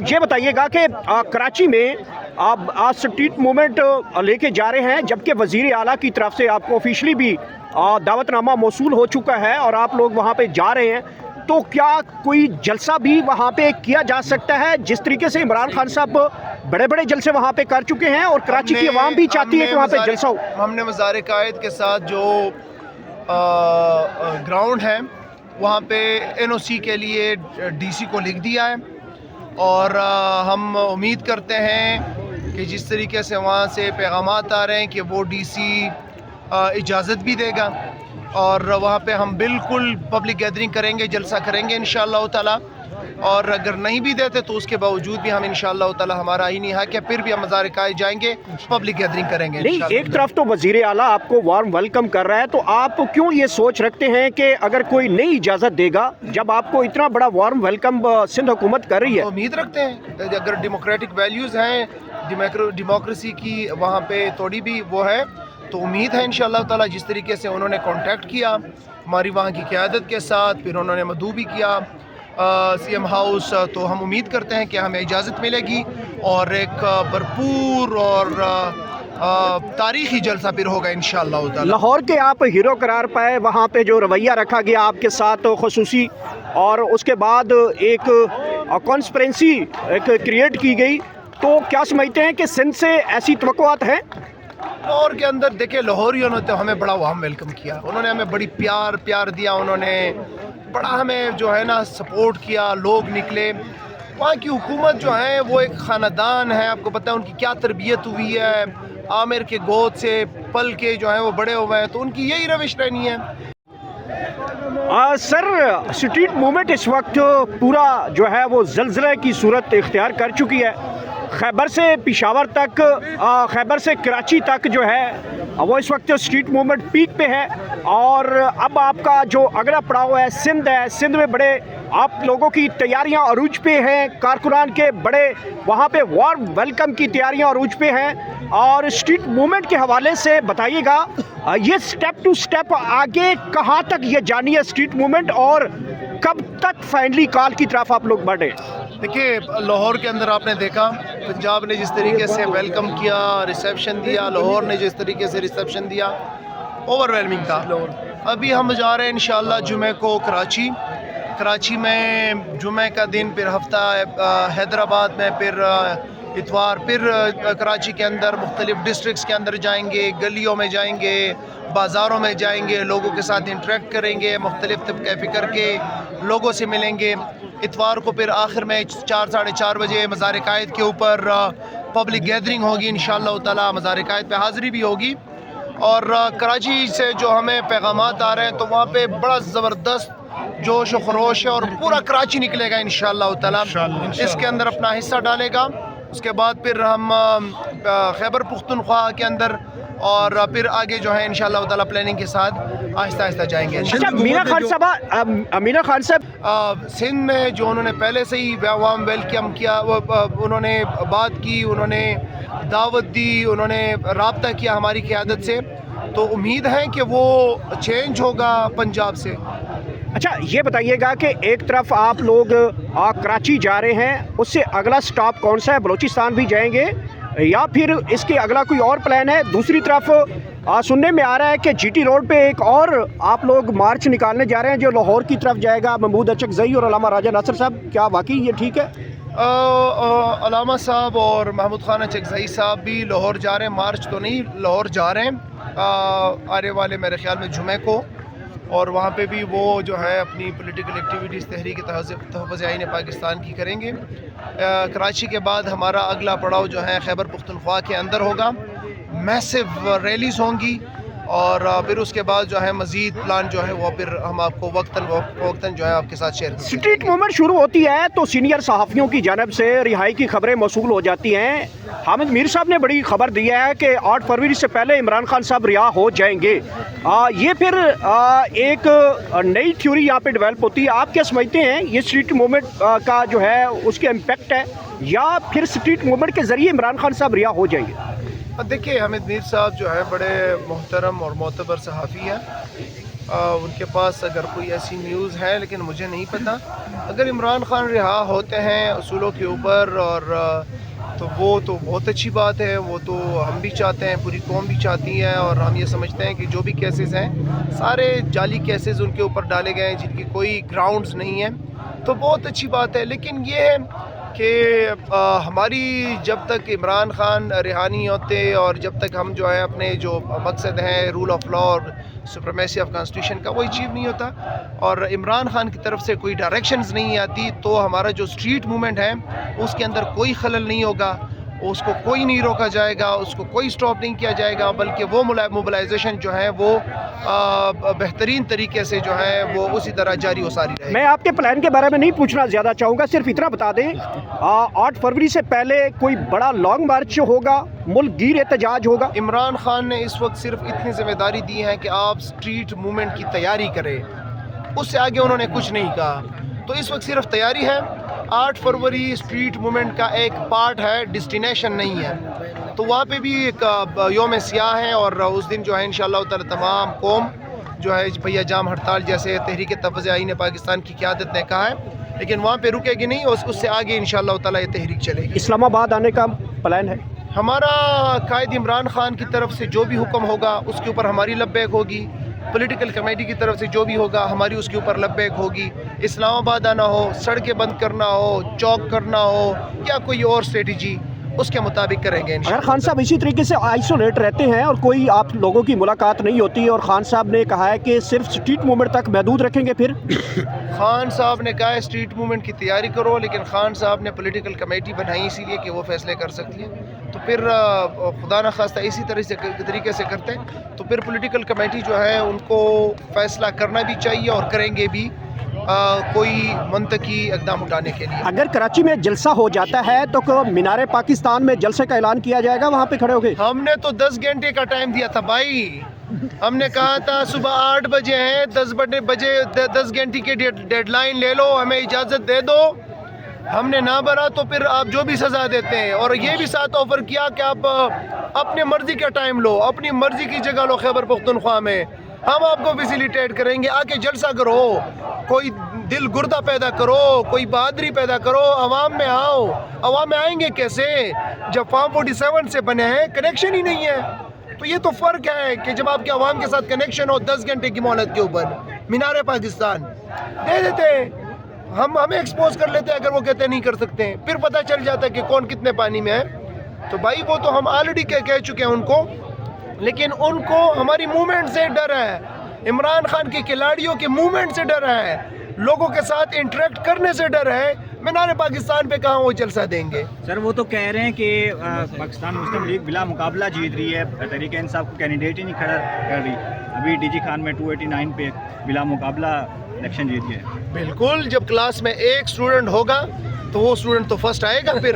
یہ بتائیے گا کہ کراچی میں آپ آج اسٹریٹ موومنٹ لے کے جا رہے ہیں، جبکہ وزیر اعلیٰ کی طرف سے آپ کو آفیشلی بھی دعوت نامہ موصول ہو چکا ہے اور آپ لوگ وہاں پہ جا رہے ہیں، تو کیا کوئی جلسہ بھی وہاں پہ کیا جا سکتا ہے؟ جس طریقے سے عمران خان صاحب بڑے بڑے جلسے وہاں پہ کر چکے ہیں اور کراچی کی عوام بھی چاہتی ہے کہ وہاں پہ جلسہ ہو۔ ہم نے وزارت قائد کے ساتھ جو گراؤنڈ ہے وہاں پہ این او سی کے لیے ڈی سی کو لکھ دیا ہے، اور ہم امید کرتے ہیں کہ جس طریقے سے وہاں سے پیغامات آ رہے ہیں کہ وہ ڈی سی اجازت بھی دے گا، اور وہاں پہ ہم بالکل پبلک گیدرنگ کریں گے، جلسہ کریں گے انشاءاللہ تعالی، اور اگر نہیں بھی دیتے تو اس کے باوجود بھی ہم انشاءاللہ تعالی ہمارا ہی نہیں حق ہے، پھر بھی ہم وزارت قائد جائیں گے، پبلک گیدرنگ کریں گے نہیں، ایک طرف تو وزیر اعلیٰ آپ کو وارم ویلکم کر رہا ہے، تو آپ کیوں یہ سوچ رکھتے ہیں کہ اگر کوئی نہیں اجازت دے گا جب آپ کو اتنا بڑا وارم ویلکم سندھ حکومت کر رہی ہے؟ امید رکھتے ہیں اگر ڈیموکریٹک ویلیوز ہیں، ڈیموکریسی کی وہاں پہ تھوڑی بھی وہ ہے، تو امید ہے انشاءاللہ تعالی جس طریقے سے انہوں نے کانٹیکٹ کیا ہماری وہاں کی قیادت کے ساتھ، پھر انہوں نے مدعو بھی کیا سی ایم ہاؤس، تو ہم امید کرتے ہیں کہ ہمیں اجازت ملے گی اور ایک بھرپور اور تاریخی جلسہ پھر ہوگا انشاءاللہ تعالی۔ لاہور کے آپ ہیرو قرار پائے، وہاں پہ جو رویہ رکھا گیا آپ کے ساتھ خصوصی، اور اس کے بعد ایک کانسپرنسی ایک کریٹ کی گئی، تو کیا سمجھتے ہیں کہ سندھ سے ایسی توقعات ہیں؟ لاہور کے اندر دیکھیں، لاہوریوں نے تو ہمیں بڑا وارم ویلکم کیا، انہوں نے ہمیں بڑی پیار دیا، انہوں نے بڑا ہمیں جو ہے نا سپورٹ کیا، لوگ نکلے۔ وہاں کی حکومت جو ہے وہ ایک خاندان ہے، آپ کو پتہ ہے ان کی کیا تربیت ہوئی ہے، عامر کے گود سے پل کے جو ہیں وہ بڑے ہوئے ہیں، تو ان کی یہی روش رہنی ہے۔ سر، اسٹریٹ موومنٹ اس وقت پورا جو ہے وہ زلزلے کی صورت اختیار کر چکی ہے، خیبر سے پشاور تک، خیبر سے کراچی تک جو ہے وہ اس وقت اسٹریٹ موومنٹ پیک پہ ہے، اور اب آپ کا جو اگلا پڑاؤ ہے سندھ میں بڑے آپ لوگوں کی تیاریاں عروج پہ ہیں، کارکنان کے بڑے وہاں پہ وارم ویلکم کی تیاریاں عروج پہ ہیں، اور اسٹریٹ موومنٹ کے حوالے سے بتائیے گا یہ سٹیپ ٹو سٹیپ آگے کہاں تک یہ جانی ہے اسٹریٹ موومنٹ، اور کب تک فائنلی کال کی طرف آپ لوگ بڑھے؟ دیکھیے، لاہور کے اندر آپ نے دیکھا پنجاب نے جس طریقے سے ویلکم کیا، ریسیپشن دیا، لاہور نے جس طریقے سے ریسیپشن دیا، اوور ویلمنگ تھا۔ ابھی ہم جا رہے ہیں انشاءاللہ جمعہ کو کراچی میں جمعہ کا دن، پھر ہفتہ حیدرآباد میں، پھر اتوار، پھر کراچی کے اندر مختلف ڈسٹرکٹس کے اندر جائیں گے، گلیوں میں جائیں گے، بازاروں میں جائیں گے، لوگوں کے ساتھ انٹریکٹ کریں گے، مختلف طبقہ فکر کے لوگوں سے ملیں گے۔ اتوار کو پھر آخر میں 4 بجے مزار قائد کے اوپر پبلک گیدرنگ ہوگی انشاءاللہ تعالی، مزار قائد پہ حاضری بھی ہوگی، اور کراچی سے جو ہمیں پیغامات آ رہے ہیں تو وہاں پہ بڑا زبردست جوش و خروش ہے، اور پورا کراچی نکلے گا انشاءاللہ تعالی، اس کے اندر اپنا حصہ ڈالے گا۔ اس کے بعد پھر ہم خیبر پختونخوا کے اندر، اور پھر آگے جو ہے انشاءاللہ تعالی پلاننگ کے ساتھ آہستہ جائیں گے۔ اچھا، مینا خان صاحب، سندھ میں جو انہوں نے پہلے سے ہی وارم ویلکم کیا، انہوں نے بات کی، انہوں نے دعوت دی، انہوں نے رابطہ کیا ہماری قیادت سے، تو امید ہے کہ وہ چینج ہوگا پنجاب سے۔ اچھا، یہ بتائیے گا کہ ایک طرف آپ لوگ کراچی جا رہے ہیں، اس سے اگلا سٹاپ کون سا ہے؟ بلوچستان بھی جائیں گے یا پھر اس کے اگلا کوئی اور پلان ہے؟ دوسری طرف سننے میں آ رہا ہے کہ جی ٹی روڈ پہ ایک اور آپ لوگ مارچ نکالنے جا رہے ہیں جو لاہور کی طرف جائے گا، محمود اچکزئی اور علامہ راجہ ناصر صاحب، کیا واقعی یہ ٹھیک ہے؟ علامہ صاحب اور محمود خان اچکزئی صاحب بھی لاہور جا رہے ہیں، مارچ تو نہیں، لاہور جا رہے ہیں آنے والے میرے خیال میں جمعہ کو، اور وہاں پہ بھی وہ جو ہے اپنی پولیٹیکل ایکٹیویٹیز تحریک تحفظ آئین پاکستان کی کریں گے۔ کراچی کے بعد ہمارا اگلا پڑاؤ جو ہے خیبر پختونخوا کے اندر ہوگا، میسو ریلیز ہوں گی، اور پھر اس کے بعد جو ہے مزید پلان جو ہے وہ پھر ہم آپ کو وقتاً جو ہے آپ کے ساتھ شیئر کریں گے۔ اسٹریٹ موومنٹ شروع ہوتی ہے تو سینئر صحافیوں کی جانب سے رہائی کی خبریں موصول ہو جاتی ہیں۔ حامد میر صاحب نے بڑی خبر دی ہے کہ 8 فروری سے پہلے عمران خان صاحب رہا ہو جائیں گے، یہ پھر ایک نئی تھیوری یہاں پہ ڈیولپ ہوتی ہے۔ آپ کیا سمجھتے ہیں یہ اسٹریٹ موومنٹ کا جو ہے اس کے امپیکٹ ہے، یا پھر اسٹریٹ موومنٹ کے ذریعے عمران خان صاحب رہا ہو جائیں گے؟ دیکھیے، حامد میر صاحب جو ہے بڑے محترم اور معتبر صحافی ہیں، ان کے پاس اگر کوئی ایسی نیوز ہے لیکن مجھے نہیں پتہ. اگر عمران خان رہا ہوتے ہیں اصولوں کے اوپر اور تو وہ تو بہت اچھی بات ہے. وہ تو ہم بھی چاہتے ہیں, پوری قوم بھی چاہتی ہے, اور ہم یہ سمجھتے ہیں کہ جو بھی کیسز ہیں سارے جعلی کیسز ان کے اوپر ڈالے گئے ہیں جن کی کوئی گراؤنڈز نہیں ہیں, تو بہت اچھی بات ہے. لیکن یہ ہے کہ ہماری جب تک عمران خان رہا نہیں ہوتے اور جب تک ہم جو ہے اپنے جو مقصد ہے رول آف لا اور سپریمیسی آف کانسٹیٹیوشن کا وہ اچیو نہیں ہوتا اور عمران خان کی طرف سے کوئی ڈائریکشنز نہیں آتی, تو ہمارا جو اسٹریٹ موومنٹ ہے اس کے اندر کوئی خلل نہیں ہوگا, اس کو کوئی نہیں روکا جائے گا, اس کو کوئی سٹاپ نہیں کیا جائے گا, بلکہ وہ موبلائزیشن جو ہے وہ بہترین طریقے سے جو ہے وہ اسی طرح جاری و ساری رہے. میں آپ کے پلان کے بارے میں نہیں پوچھنا زیادہ چاہوں گا, صرف اتنا بتا دیں 8 فروری سے پہلے کوئی بڑا لانگ مارچ ہوگا, ملک گیر احتجاج ہوگا؟ عمران خان نے اس وقت صرف اتنی ذمہ داری دی ہے کہ آپ اسٹریٹ موومنٹ کی تیاری کریں, اس سے آگے انہوں نے کچھ نہیں کہا. تو اس وقت صرف تیاری ہے. 8 فروری اسٹریٹ موومنٹ کا ایک پارٹ ہے, ڈسٹینیشن نہیں ہے. تو وہاں پہ بھی ایک یوم سیاہ ہے اور اس دن جو ہے انشاءاللہ تعالی تمام قوم جو ہے بھیا جام ہڑتال جیسے تحریک تفویض آئین پاکستان کی قیادت نے کہا ہے, لیکن وہاں پہ رکے گی نہیں, اس سے آگے انشاءاللہ تعالی یہ تحریک چلے گی. اسلام آباد آنے کا پلان ہے؟ ہمارا قائد عمران خان کی طرف سے جو بھی حکم ہوگا اس کے اوپر ہماری لبیک ہوگی, پولیٹیکل کمیٹی کی طرف سے جو بھی ہوگا ہماری اس کے اوپر لبیک ہوگی. اسلام آباد آنا ہو, سڑکیں بند کرنا ہو, چوک کرنا ہو یا کوئی اور اسٹریٹجی, اس کے مطابق کریں گے انشاءاللہ. اگر خان صاحب اسی طریقے سے آئسولیٹ رہتے ہیں اور کوئی آپ لوگوں کی ملاقات نہیں ہوتی اور خان صاحب نے کہا ہے کہ صرف اسٹریٹ موومنٹ تک محدود رکھیں گے, پھر خان صاحب نے کہا ہے اسٹریٹ موومنٹ کی تیاری کرو, لیکن خان صاحب نے پولیٹیکل کمیٹی بنائی اسی لیے کہ وہ فیصلے کر سکتی ہے. تو پھر خدا نخواستہ اسی طریقے سے کرتے ہیں تو پھر پولیٹیکل کمیٹی جو ہے ان کو فیصلہ کرنا بھی چاہیے اور کریں گے بھی کوئی منطقی اقدام اٹھانے کے لیے. اگر کراچی میں جلسہ ہو جاتا ہے تو مینار پاکستان میں جلسے کا اعلان کیا جائے گا, وہاں پہ کھڑے ہو گئے؟ ہم نے تو 10 گھنٹے کا ٹائم دیا تھا بھائی. ہم نے کہا تھا صبح 8 بجے ہیں, 10 بجے 10 گھنٹے کی ڈیڈ لائن لے لو, ہمیں اجازت دے دو. ہم نے نہ بھرا تو پھر آپ جو بھی سزا دیتے ہیں, اور یہ بھی ساتھ آفر کیا کہ آپ اپنے مرضی کا ٹائم لو, اپنی مرضی کی جگہ لو خیبر پختونخوا میں, ہم آپ کو فیسیلیٹیٹ کریں گے, آ کے جلسہ کرو, کوئی دل گردہ پیدا کرو, کوئی بہادری پیدا کرو, عوام میں آؤ. عوام میں آئیں گے کیسے جب فارم 47 سے بنے ہیں, کنیکشن ہی نہیں ہے. تو یہ تو فرق ہے کہ جب آپ کے عوام کے ساتھ کنیکشن ہو 10 گھنٹے کی مہلت کے اوپر مینار پاکستان دے دیتے, ہمیں ایکسپوز کر لیتے اگر وہ کہتے نہیں کر سکتے ہیں, پھر پتہ چل جاتا ہے کہ کون کتنے پانی میں ہے. تو بھائی وہ تو ہم آلریڈی کہہ چکے ہیں ان کو, لیکن ان کو ہماری موومنٹ سے ڈر ہے, عمران خان کے کھلاڑیوں کے موومنٹ سے ڈر ہے, لوگوں کے ساتھ انٹریکٹ کرنے سے ڈر ہے. مینار پاکستان پہ کہاں وہ جلسہ دیں گے؟ سر وہ تو کہہ رہے ہیں کہ پاکستان مسلم لیگ بلا مقابلہ جیت رہی ہے, تحریک انصاف کو کینڈیڈیٹ ہی نہیں کھڑا کر رہی. ابھی ڈی جی خان میں 289 پہ بلا مقابلہ الیکشن جیت گیا. بالکل, جب کلاس میں ایک اسٹوڈنٹ ہوگا تو وہ اسٹوڈنٹ تو فرسٹ آئے گا پھر.